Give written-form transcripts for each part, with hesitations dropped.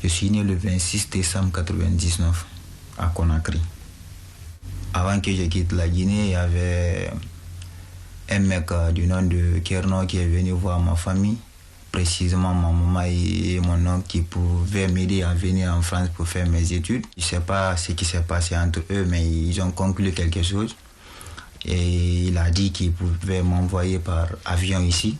Je suis né le 26 décembre 1999 à Conakry. Avant que je quitte la Guinée, il y avait un mec du nom de Kerno qui est venu voir ma famille, précisément ma maman et mon oncle, qui pouvaient m'aider à venir en France pour faire mes études. Je ne sais pas ce qui s'est passé entre eux, mais ils ont conclu quelque chose. Et il a dit qu'il pouvait m'envoyer par avion ici.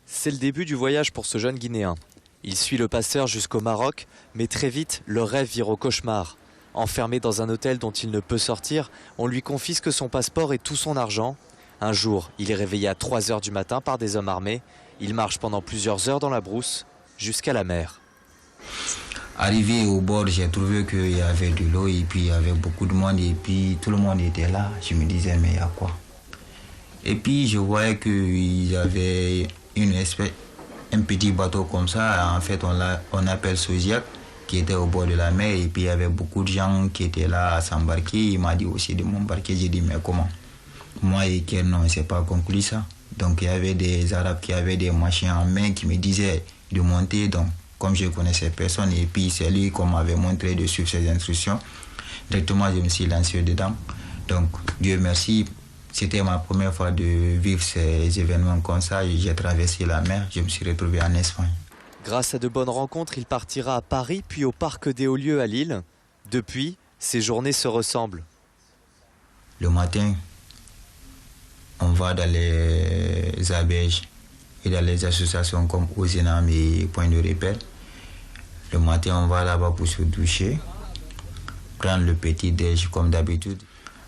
C'est le début du voyage pour ce jeune Guinéen. Il suit le passeur jusqu'au Maroc, mais très vite, le rêve vire au cauchemar. Enfermé dans un hôtel dont il ne peut sortir, on lui confisque son passeport et tout son argent. Un jour, il est réveillé à 3 h du matin par des hommes armés. Il marche pendant plusieurs heures dans la brousse, jusqu'à la mer. Arrivé au bord, j'ai trouvé qu'il y avait de l'eau et puis il y avait beaucoup de monde et puis tout le monde était là. Je me disais, mais il y a quoi? Et puis je voyais qu'il y avait un petit bateau comme ça, en fait on appelle Sosiak, qui était au bord de la mer et puis il y avait beaucoup de gens qui étaient là à s'embarquer. Il m'a dit aussi de m'embarquer. J'ai dit, mais comment? Moi et Ken, on ne s'est pas conclu ça. Donc il y avait des Arabes qui avaient des machines en main qui me disaient de monter. Donc comme je connaissais personne et puis c'est lui qu'on m'avait montré de suivre ses instructions, directement je me suis lancé dedans. Donc Dieu merci, c'était ma première fois de vivre ces événements comme ça. J'ai traversé la mer, je me suis retrouvé en Espagne. Grâce à de bonnes rencontres, il partira à Paris puis au parc des Hauts-Lieux à Lille. Depuis, ses journées se ressemblent. Le matin, on va dans les ABEJ et dans les associations comme Ozenam et Point de Repère. Le matin, on va là-bas pour se doucher, prendre le petit déj comme d'habitude.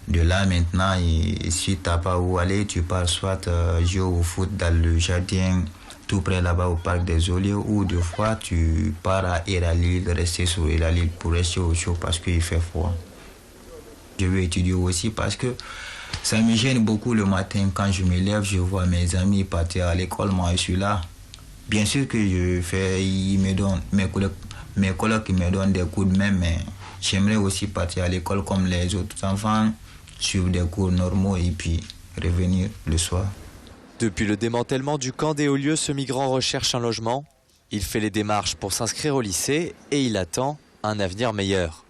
De là, maintenant, si tu n'as pas où aller, tu pars soit jouer au foot dans le jardin, tout près là-bas au parc des Hauts-Lieux, ou deux fois, tu pars à Éralil, rester sur Éralil pour rester au chaud parce qu'il fait froid. Je veux étudier aussi parce que ça me gêne beaucoup le matin. Quand je me lève, je vois mes amis partir à l'école, moi je suis là. Bien sûr que ils me donnent, mes collègues qui me donnent des coups de main, mais j'aimerais aussi partir à l'école comme les autres enfants, suivre des cours normaux et puis revenir le soir. Depuis le démantèlement du camp des Hauts-Lieux, ce migrant recherche un logement. Il fait les démarches pour s'inscrire au lycée et il attend un avenir meilleur.